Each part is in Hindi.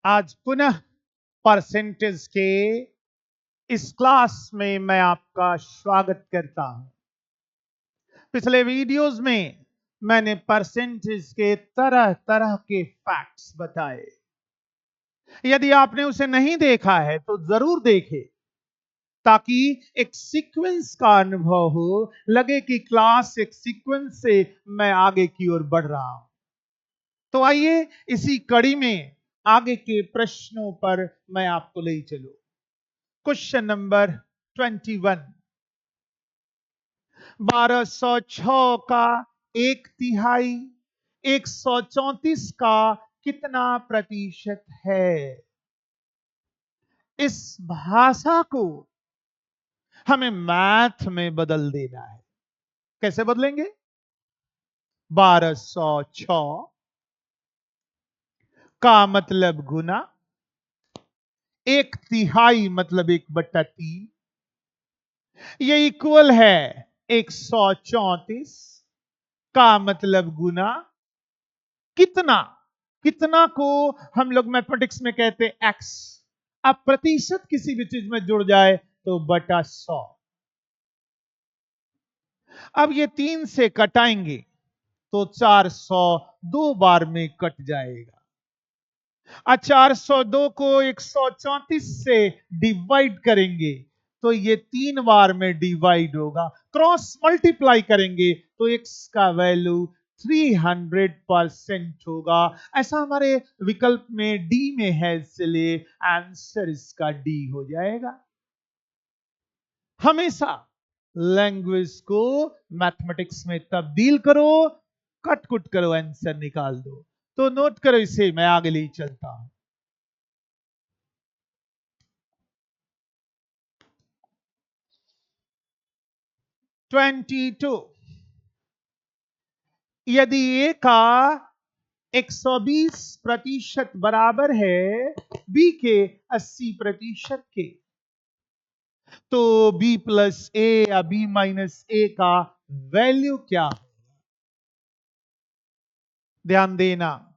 आज पुनः परसेंटेज के इस क्लास में मैं आपका स्वागत करता हूं। पिछले वीडियोस में मैंने परसेंटेज के तरह तरह के फैक्ट्स बताए। यदि आपने उसे नहीं देखा है तो जरूर देखें, ताकि एक सीक्वेंस का अनुभव हो, लगे कि क्लास एक सीक्वेंस से मैं आगे की ओर बढ़ रहा हूं। तो आइए इसी कड़ी में आगे के प्रश्नों पर मैं आपको ले चलूं। Question number 21। 1206 का 1/3 134 का कितना प्रतिशत है? इस भाषा को हमें मैथ में बदल देना है। कैसे बदलेंगे? 1206 का मतलब गुना, 1/3 मतलब 1/3, ये इक्वल है 134 का मतलब गुना कितना। कितना को हम लोग मैथमेटिक्स में कहते हैं एक्स। अब प्रतिशत किसी भी चीज में जुड़ जाए तो बटा 100। अब ये 3 से कटाएंगे तो 400 दो बार में कट जाएगा। 402 को 134 से डिवाइड करेंगे तो ये 3 बार में डिवाइड होगा। क्रॉस मल्टीप्लाई करेंगे तो x का वैल्यू 300% होगा। ऐसा हमारे विकल्प में डी में है, इसलिए आंसर इसका डी हो जाएगा। हमेशा लैंग्वेज को मैथमेटिक्स में तब्दील करो, कट कुट करो, आंसर निकाल दो। तो नोट करो इसे, मैं आगे ले चलता हूं। 22। यदि ए का 120% बराबर है बी के 80% के, तो बी प्लस ए या बी माइनस ए का वैल्यू क्या है? ध्यान देना,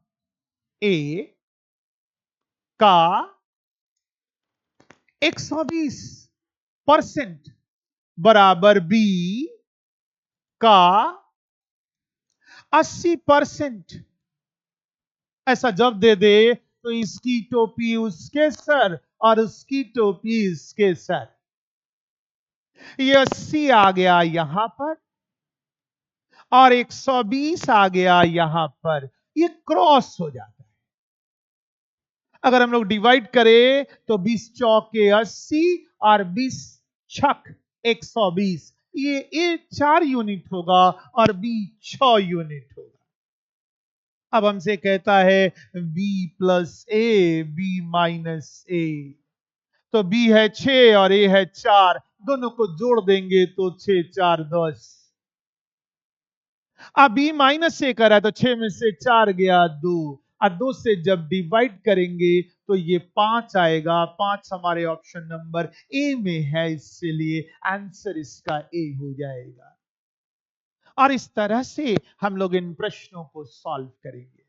ए का 120% बराबर बी का 80%। ऐसा जब दे दे तो इसकी टोपी उसके सर और उसकी टोपी इसके सर। ये 80 आ गया यहां पर और 120 आ गया यहां पर, ये क्रॉस हो जाता है। अगर हम लोग डिवाइड करें तो 20 चौके 80 और 20 छक 120, ये ए 4 यूनिट होगा और बी 6 यूनिट होगा। अब हमसे कहता है B plus A B minus A, तो बी है 6 और ए है 4, दोनों को जोड़ देंगे तो 6 4 10। अब बी माइनस ए करा तो 6 में से 4 गया 2, और 2 से जब डिवाइड करेंगे तो ये 5 आएगा। 5 हमारे ऑप्शन नंबर ए में है, इसलिए आंसर इसका ए हो जाएगा। और इस तरह से हम लोग इन प्रश्नों को सॉल्व करेंगे।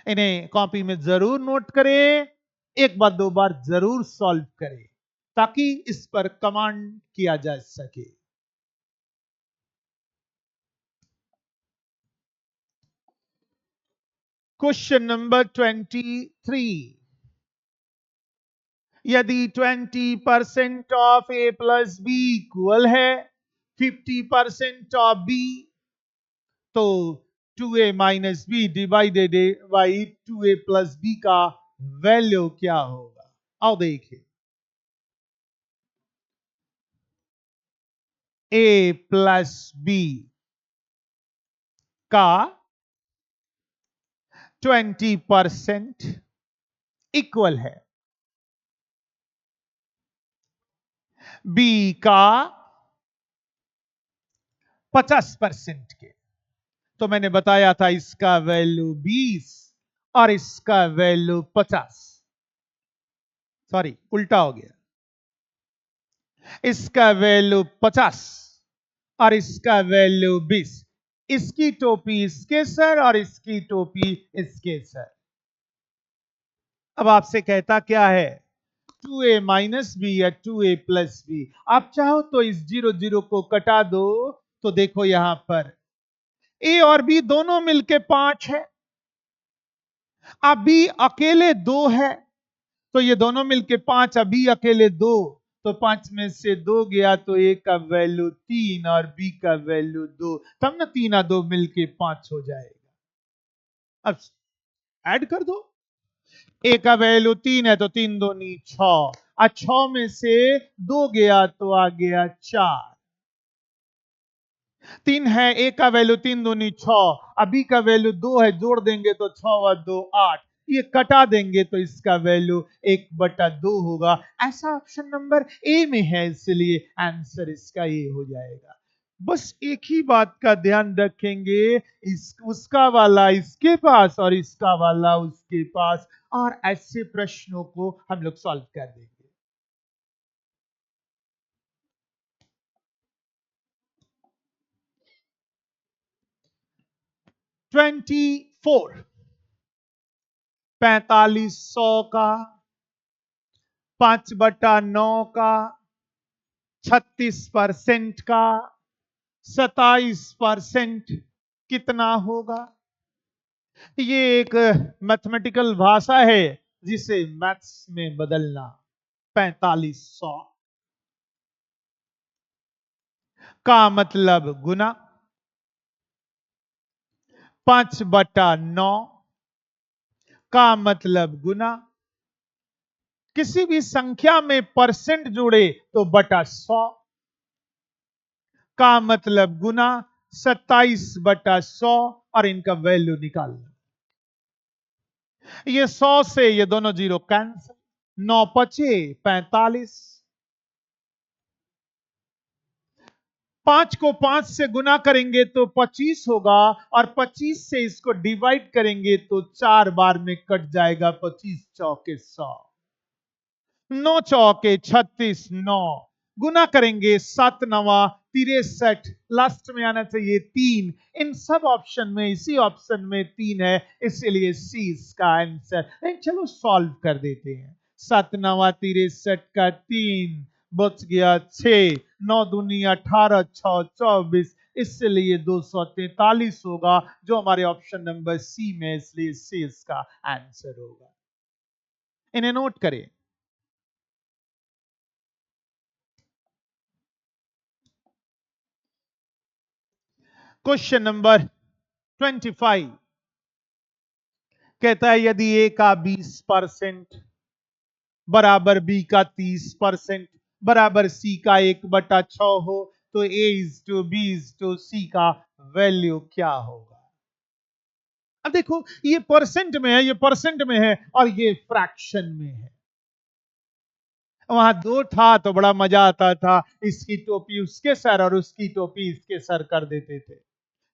इन्हें कॉपी में जरूर नोट करें, एक बार दो बार जरूर सॉल्व करें, ताकि इस पर कमांड किया जा सके। Question number 23। यदि 20% of A plus B equal है 50% ऑफ बी, तो 2a minus B divided by 2a plus B का वैल्यू क्या होगा? आओ देखिए। a प्लस बी का 20% इक्वल है बी का 50% के। तो मैंने बताया था इसका वैल्यू 20 और इसका वैल्यू 50। सॉरी, उल्टा हो गया। इसका वैल्यू 50 और इसका वैल्यू 20। इसकी टोपी इसके सर और इसकी टोपी इसके सर। अब आपसे कहता क्या है, 2a माइनस बी या 2a प्लस बी। आप चाहो तो इस 0 0 को कटा दो, तो देखो यहां पर a और b दोनों मिलके 5 है। अब b अकेले 2 है, तो ये दोनों मिलके 5, अभी अकेले 2, तो 5 में से 2 गया तो a का वैल्यू 3 और b का वैल्यू 2, तब ना 3 और 2 मिलके 5 हो जाएगा। अब ऐड कर दो, a का वैल्यू 3 है तो 3 दूनी 6, और 6 में से 2 गया तो आ गया 4। 3 है, a का वैल्यू 3 दूनी 6, अभी का वैल्यू 2 है, जोड़ देंगे तो 6 और 2 8, ये कटा देंगे तो इसका वैल्यू 1/2 होगा। ऐसा ऑप्शन नंबर ए में है, इसलिए आंसर इसका ये हो जाएगा। बस एक ही बात का ध्यान रखेंगे, उसका वाला इसके पास और इसका वाला उसके पास, और ऐसे प्रश्नों को हम लोग सॉल्व कर देंगे। 24, 4500 का 5/9 का 36% का 27% कितना होगा? ये एक मैथमेटिकल भाषा है जिसे मैथ्स में बदलना। 4500 का मतलब गुना, 5/9 का मतलब गुना, किसी भी संख्या में परसेंट जुड़े तो बटा 100 का मतलब गुना, 27/100, और इनका वैल्यू निकालना। ये 100 से ये दोनों जीरो कैंसिल, 9 पचे 45, 5 को 5 से गुना करेंगे तो 25 होगा, और 25 से इसको डिवाइड करेंगे तो 4 बार में कट जाएगा, 25 चौके 100, 9 चौके 36, 9 गुना करेंगे 7 नवा 63, लास्ट में आना चाहिए 3। इन सब ऑप्शन में इसी ऑप्शन में 3 है, इसलिए सी इसका आंसर। चलो सॉल्व कर देते हैं। 7 नवा 63 का 3 बच गया 6, 9 दूनी 18, 6 24, इसलिए 243 होगा, जो हमारे ऑप्शन नंबर सी में, इसलिए सी इसका आंसर होगा। इन्हें नोट करें। क्वेश्चन नंबर 25 कहता है, यदि ए का 20% बराबर बी का 30% बराबर सी का 1/6 हो, तो A is to B is to C का वैल्यू क्या होगा? अब देखो, ये परसेंट में है, ये परसेंट में है, और ये फ्रैक्शन में है। वहां 2 था तो बड़ा मजा आता था, इसकी टोपी उसके सर और उसकी टोपी इसके सर कर देते थे,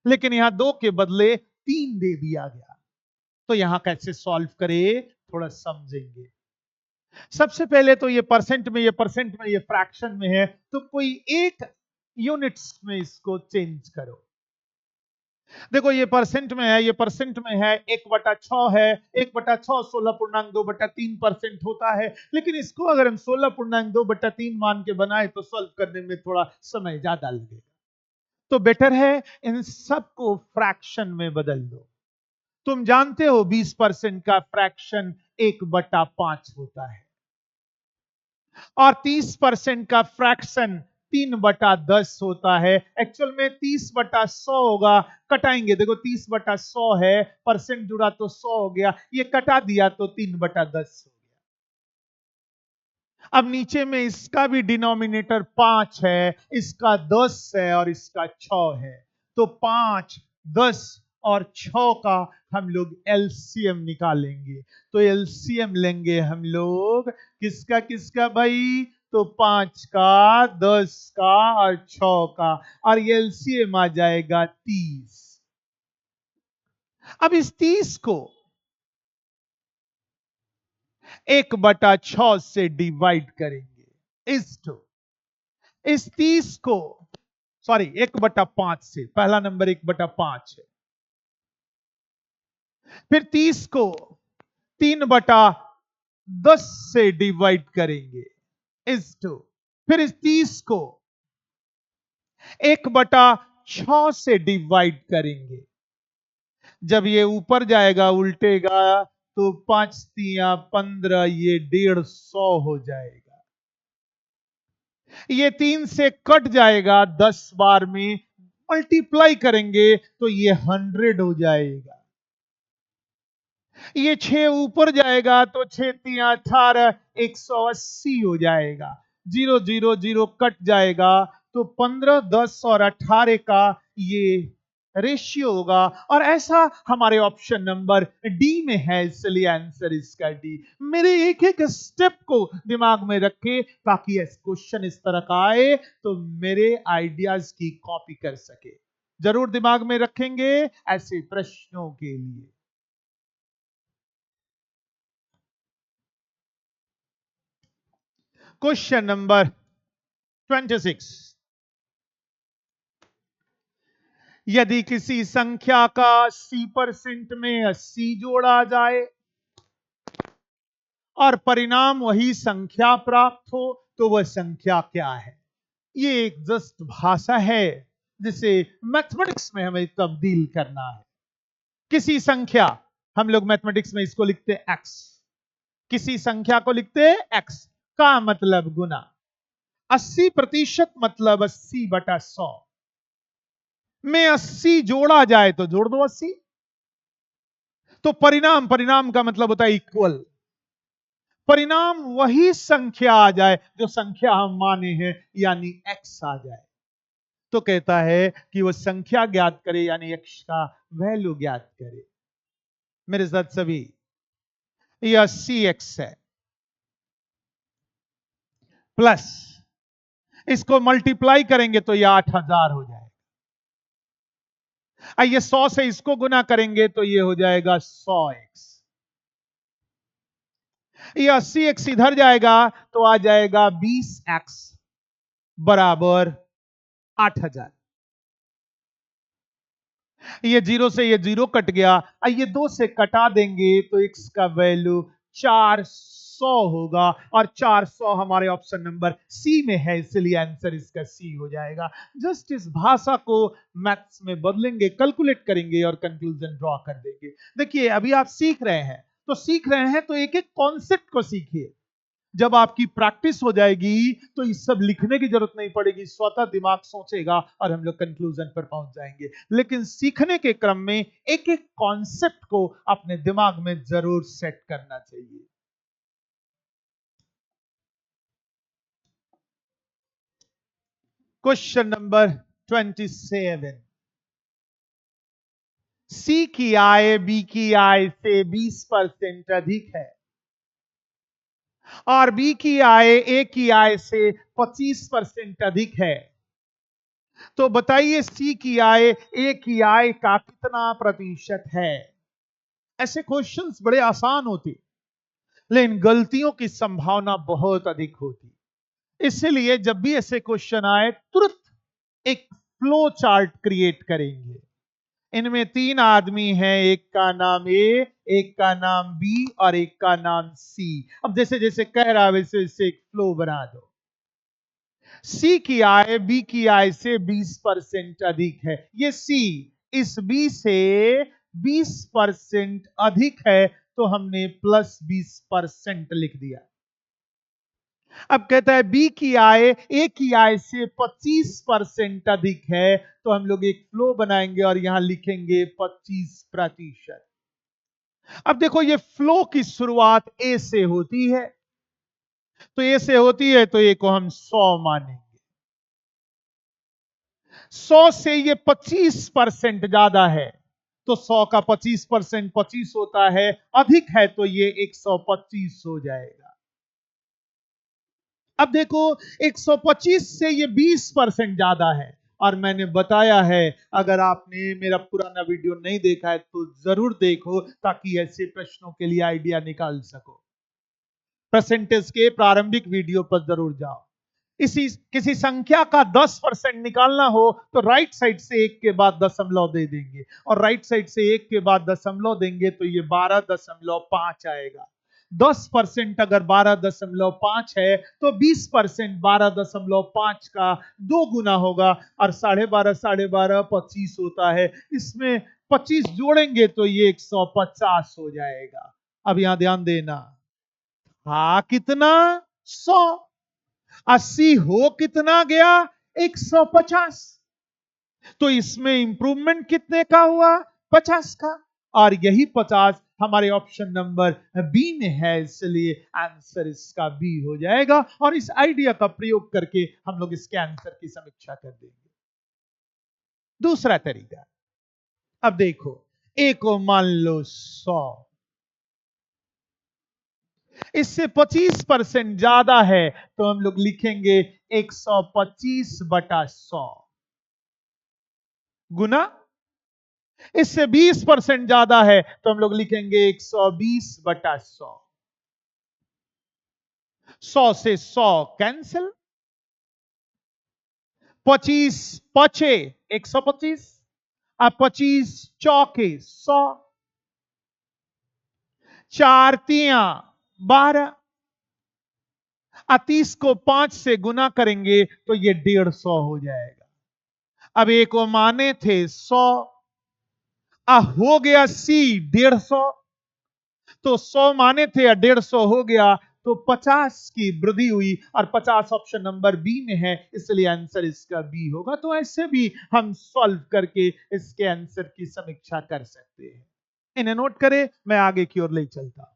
लेकिन यहां 2 के बदले 3 दे दिया गया। तो यहां कैसे सॉल्व करें, थोड़ा समझेंगे। सबसे पहले तो ये परसेंट में, ये परसेंट में, ये फ्रैक्शन में है, तो कोई एक यूनिट्स में इसको चेंज करो। देखो, ये परसेंट में है, ये परसेंट में है, 1/6 है, 1/6 16.2/3% होता है, लेकिन इसको अगर हम 16.2/3 मान के बनाए तो सॉल्व करने में थोड़ा समय ज्यादा लगेगा। तो बेटर है इन सबको फ्रैक्शन में बदल दो। तुम जानते हो 20% का फ्रैक्शन 1/5 होता है, और 30% का फ्रैक्शन 3/10 होता है। एक्चुअल में 30/100 होगा, कटाएंगे, देखो 30/100 है, परसेंट जुड़ा तो 100 हो गया, ये कटा दिया तो 3/10 हो गया। अब नीचे में इसका भी डिनोमिनेटर 5 है, इसका 10 है और इसका 6 है, तो 5, 10 और 6 का हम लोग एलसीएम निकालेंगे। तो एलसीएम लेंगे हम लोग किसका किसका भाई, तो 5 का, 10 का और 6 का, और एलसीएम आ जाएगा 30। अब इस 30 को 1/6 से डिवाइड करेंगे, इस 30 को, सॉरी 1/5 से, पहला नंबर 1/5 है, फिर 30 को 3/10 10 से डिवाइड करेंगे इस टू, फिर इस 30 को 1/6 से डिवाइड करेंगे। जब ये ऊपर जाएगा उल्टेगा तो 5×3 = 15, ये 150 हो जाएगा। ये 3 से कट जाएगा 10 बार में, मल्टीप्लाई करेंगे तो ये 100 हो जाएगा। ये 6 ऊपर जाएगा तो 6×3 = 18, 180 हो जाएगा। 0 0 0 कट जाएगा तो 15, 10 और 18 का ये रेशियो होगा। और ऐसा हमारे ऑप्शन नंबर डी में है, इसलिए आंसर इसका डी। मेरे एक एक स्टेप को दिमाग में रखे ताकि क्वेश्चन इस तरह का आए तो मेरे आइडियाज की कॉपी कर सके। जरूर दिमाग में रखेंगे ऐसे प्रश्नों के लिए। Question number 26। यदि किसी संख्या का 80% में 80 जोड़ा जाए और परिणाम वही संख्या प्राप्त हो तो वह संख्या क्या है? ये एक जस्ट भाषा है जिसे मैथमेटिक्स में हमें तब्दील करना है। किसी संख्या, हम लोग मैथमेटिक्स में इसको लिखते हैं एक्स, किसी संख्या को लिखते हैं एक्स का मतलब गुना, 80% मतलब 80/100 में 80 जोड़ा जाए तो जोड़ दो 80। तो परिणाम, परिणाम का मतलब होता है इक्वल, परिणाम वही संख्या आ जाए जो संख्या हम माने हैं, यानी एक्स आ जाए। तो कहता है कि वह संख्या ज्ञात करे, यानी एक्स का वैल्यू ज्ञात करे। मेरे साथ सभी, यह 80x है प्लस इसको मल्टीप्लाई करेंगे तो यह 8000 हो जाएगा। आइए 100 से इसको गुना करेंगे तो यह हो जाएगा 100x। यह 80x इधर जाएगा तो आ जाएगा 20x बराबर 8000। ये 0 से ये 0 कट गया, आइए 2 से कटा देंगे तो x का वैल्यू 400 होगा और 400 हमारे ऑप्शन नंबर सी में है, इसलिए आंसर इसका सी हो जाएगा। जस्ट इस भाषा को मैथ्स में बदलेंगे, कैलकुलेट करेंगे और कंक्लूजन ड्रॉ कर देंगे। देखिए अभी आप सीख रहे हैं तो सीख रहे हैं तो एक एक कॉन्सेप्ट को सीखिए। जब आपकी प्रैक्टिस हो जाएगी तो इस सब लिखने की जरूरत नहीं पड़ेगी, स्वतः दिमाग सोचेगा और हम लोग कंक्लूजन पर पहुंच जाएंगे। लेकिन सीखने के क्रम में एक एक कॉन्सेप्ट को अपने दिमाग में जरूर सेट करना चाहिए। Question number 27। सी की आय बी की आय से 20% अधिक है और बी की आय ए की आय से 25% अधिक है, तो बताइए सी की आय ए की आय का कितना प्रतिशत है? ऐसे क्वेश्चंस बड़े आसान होते लेकिन गलतियों की संभावना बहुत अधिक होती। इसलिए जब भी ऐसे क्वेश्चन आए तुरंत एक फ्लो चार्ट क्रिएट करेंगे। इनमें 3 आदमी हैं, एक का नाम ए, एक का नाम बी और एक का नाम सी। अब जैसे जैसे कह रहा है वैसे वैसे एक फ्लो बना दो। सी की आय बी की आय से 20% अधिक है, ये सी इस बी से 20% अधिक है तो हमने +20% लिख दिया। अब कहता है बी की आय ए की आय से 25% अधिक है तो हम लोग एक फ्लो बनाएंगे और यहां लिखेंगे 25%। अब देखो ये फ्लो की शुरुआत ए से होती है, तो ए से होती है तो ए को हम 100 मानेंगे। 100 से ये 25% ज्यादा है तो 100 का 25% 25 होता है, अधिक है तो ये 125 हो जाएगा। अब देखो 125 से ये 20% ज्यादा है और मैंने बताया है अगर आपने मेरा पुराना वीडियो नहीं देखा है तो जरूर देखो ताकि ऐसे प्रश्नों के लिए आइडिया निकाल सको। परसेंटेज के प्रारंभिक वीडियो पर जरूर जाओ। इसी किसी संख्या का 10% निकालना हो तो राइट साइड से 1 के बाद दशमलव दे देंगे और राइट साइड से 1 के बाद दशमलव देंगे तो ये 12.5 आएगा। 10% अगर 12.5 है तो 20% 12.5 का 2 गुना होगा, और 12.5 25 होता है। इसमें 25 जोड़ेंगे तो ये 150 हो जाएगा। अब यहां ध्यान देना, हाँ कितना 100, 80 हो कितना गया 150, तो इसमें इंप्रूवमेंट कितने का हुआ 50 का, और यही 50 हमारे ऑप्शन नंबर बी में है, इसलिए आंसर इसका बी हो जाएगा। और इस आइडिया का प्रयोग करके हम लोग इसके आंसर की समीक्षा कर देंगे। दूसरा तरीका, अब देखो ए को मान लो 100, इससे 25% ज्यादा है तो हम लोग लिखेंगे 125/100 गुना, इससे 20% ज्यादा है तो हम लोग लिखेंगे 120/100। 100 से 100 कैंसिल, 25 पचे 125, अब 25 चौके 100, 4 तियां 12, 30 को 5 से गुना करेंगे तो ये 150 हो जाएगा। अब एक को माने थे 100, हो गया सी 150, तो 100 माने थे या 150 हो गया, तो 50 की वृद्धि हुई, और 50 ऑप्शन नंबर बी में है, इसलिए आंसर इसका बी होगा। तो ऐसे भी हम सॉल्व करके इसके आंसर की समीक्षा कर सकते हैं। इन्हें नोट करें, मैं आगे की ओर ले चलता हूं।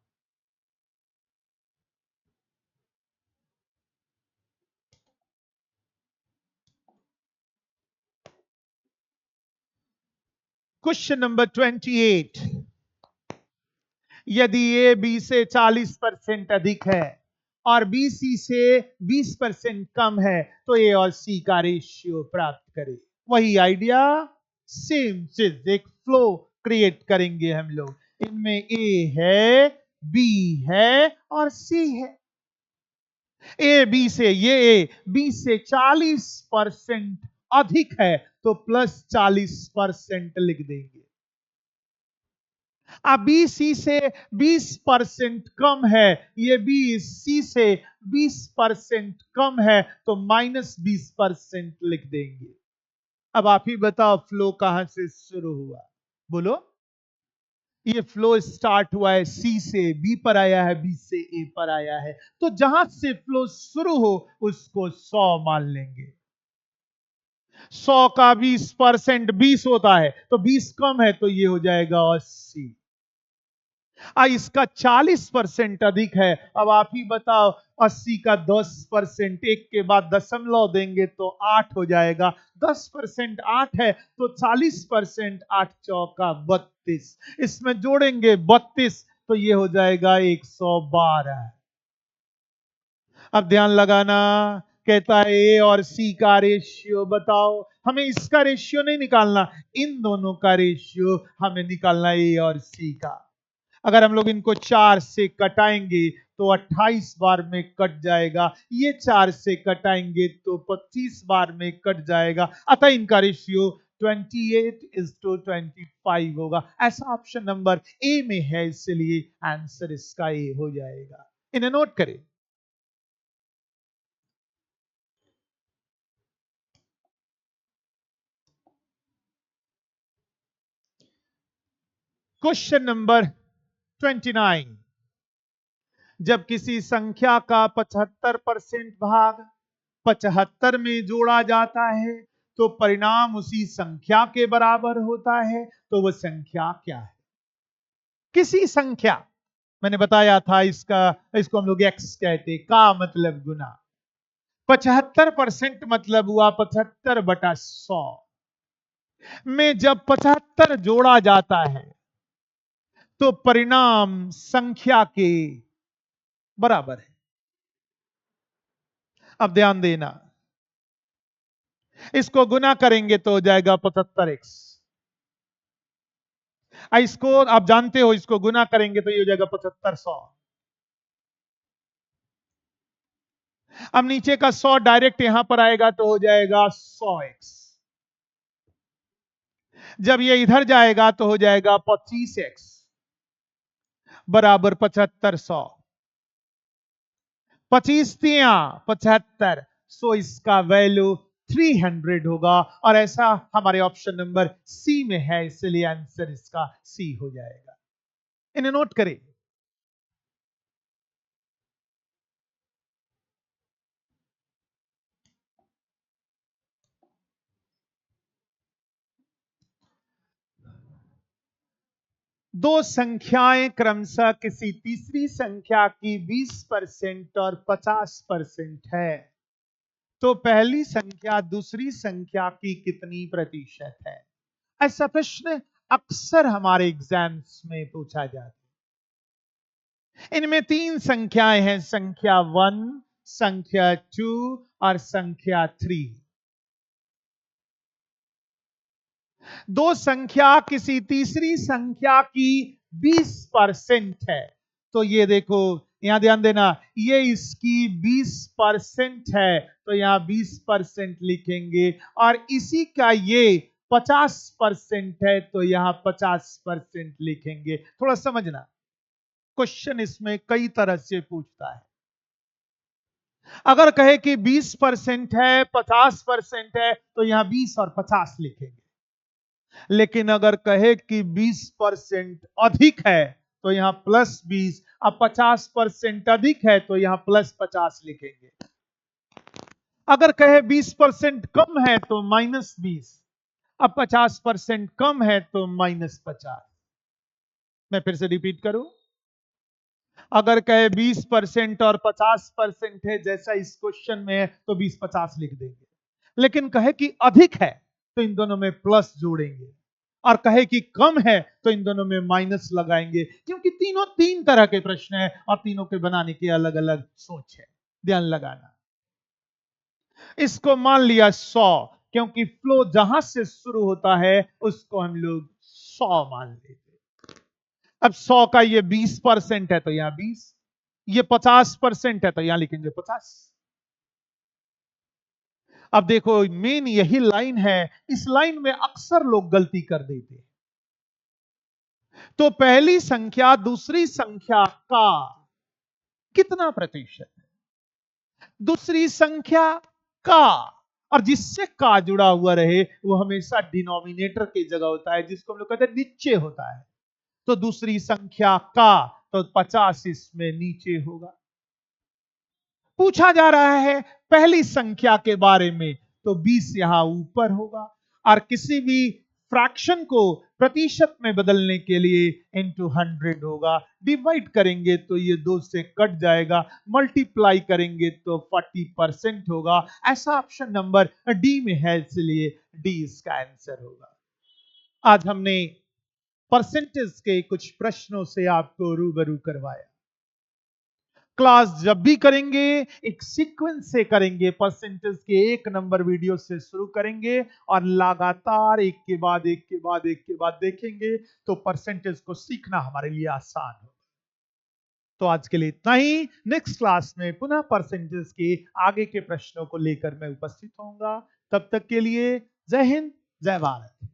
क्वेश्चन नंबर 28, यदि ए बी से 40% अधिक है और बी सी से 20% कम है तो ए और सी का रेशियो प्राप्त करें। वही आइडिया, सेम चीज, एक फ्लो क्रिएट करेंगे हम लोग। इनमें ए है, बी है और सी है। ए बी से, ये ए बी से 40% अधिक है तो +40% लिख देंगे। अब बी सी से 20% कम है, ये बी सी से 20% कम है तो -20% लिख देंगे। अब आप ही बताओ फ्लो कहां से शुरू हुआ, बोलो। ये फ्लो स्टार्ट हुआ है सी से बी पर आया है, बी से ए पर आया है, तो जहां से फ्लो शुरू हो उसको 100 मान लेंगे। 100 का 20% 20 होता है, तो 20 कम है तो ये हो जाएगा 80। इसका 40% अधिक है। अब आप ही बताओ, 80 का 10%, एक के बाद दशमलव देंगे तो 8 हो जाएगा। 10% 8 है तो 40% 8 चौका 32, इसमें जोड़ेंगे 32 तो ये हो जाएगा 112। अब ध्यान लगाना, कहता है ए और सी का रेशियो बताओ। हमें इसका रेशियो नहीं निकालना, इन दोनों का रेशियो हमें निकालना, ए और सी का। अगर हम लोग इनको 4 से कटाएंगे तो 28 बार में कट जाएगा, ये 4 से कटाएंगे तो 25 बार में कट जाएगा, अतः इनका रेशियो 28:25 होगा। ऐसा ऑप्शन नंबर ए में है, इसलिए आंसर इसका ए हो जाएगा। इन्हें नोट करें। क्वेश्चन नंबर 29, जब किसी संख्या का 75% भाग 75 में जोड़ा जाता है तो परिणाम उसी संख्या के बराबर होता है, तो वह संख्या क्या है? किसी संख्या, मैंने बताया था इसका, इसको हम लोग एक्स कहते, का मतलब गुना। 75% मतलब हुआ 75/100 में जब 75 जोड़ा जाता है तो परिणाम संख्या के बराबर है। अब ध्यान देना, इसको गुना करेंगे तो हो जाएगा 75x। इसको आप जानते हो, इसको गुना करेंगे तो ये हो जाएगा 7500। अब नीचे का 100 डायरेक्ट यहां पर आएगा तो हो जाएगा 100x। जब ये इधर जाएगा तो हो जाएगा 25x बराबर 7500। 25 तिया 75, सो इसका वैल्यू 300 होगा। और ऐसा हमारे ऑप्शन नंबर सी में है, इसलिए आंसर इसका सी हो जाएगा। इन्हें नोट करें। दो संख्याएं क्रमशः किसी तीसरी संख्या की 20% और 50% है, तो पहली संख्या दूसरी संख्या की कितनी प्रतिशत है? ऐसा प्रश्न अक्सर हमारे एग्जाम्स में पूछा जाता है। इनमें तीन संख्याएं हैं, संख्या 1, संख्या 2 और संख्या 3। दो संख्या किसी तीसरी संख्या की 20% है, तो ये देखो यहां ध्यान देना, ये इसकी 20% है, तो यहां 20% लिखेंगे। और इसी का ये 50% है, तो यहां 50% लिखेंगे। थोड़ा समझना, क्वेश्चन इसमें कई तरह से पूछता है। अगर कहे कि 20% है 50% है, तो यहां 20 और 50 लिखेंगे। लेकिन अगर कहे कि 20% अधिक है, तो यहां +20। अब 50% अधिक है, तो यहां +50 लिखेंगे। अगर कहे 20% कम है, तो -20। अब 50% कम है, तो -50। मैं फिर से रिपीट करूं, अगर कहे 20% और 50% है, जैसा इस क्वेश्चन में है, तो 20-50 लिख देंगे। लेकिन कहे कि अधिक है, तो इन दोनों में प्लस जोड़ेंगे। और कहे कि कम है, तो इन दोनों में माइनस लगाएंगे, क्योंकि तीनों तीन तरह के प्रश्न है और तीनों के बनाने की अलग अलग सोच है। ध्यान लगाना। इसको मान लिया 100, क्योंकि फ्लो जहां से शुरू होता है उसको हम लोग 100 मान लेते। अब 100 का ये 20% है, तो यहां 20। ये 50% है, तो यहां लिखेंगे 50। अब देखो मेन यही लाइन है, इस लाइन में अक्सर लोग गलती कर देते हैं। तो पहली संख्या दूसरी संख्या का कितना प्रतिशत है? दूसरी संख्या का, और जिससे का जुड़ा हुआ रहे वो हमेशा डिनोमिनेटर की जगह होता है, जिसको हम लोग कहते हैं नीचे होता है। तो दूसरी संख्या का, तो 50 इसमें नीचे होगा। पूछा जा रहा है पहली संख्या के बारे में, तो 20 यहां ऊपर होगा। और किसी भी फ्रैक्शन को प्रतिशत में बदलने के लिए इनटू 100 होगा। डिवाइड करेंगे तो ये 2 से कट जाएगा, मल्टीप्लाई करेंगे तो 40% होगा। ऐसा ऑप्शन नंबर डी में है, इसलिए डी इसका आंसर होगा। आज हमने परसेंटेज के कुछ प्रश्नों से आपको रूबरू करवाया। क्लास जब भी करेंगे एक सीक्वेंस से करेंगे, परसेंटेज के 1 नंबर वीडियो से शुरू करेंगे और लगातार एक के बाद एक के बाद एक के बाद देखेंगे, तो परसेंटेज को सीखना हमारे लिए आसान हो। तो आज के लिए इतना ही। नेक्स्ट क्लास में पुनः परसेंटेज के आगे के प्रश्नों को लेकर मैं उपस्थित होऊंगा। तब तक के लिए जय हिंद, जय भारत।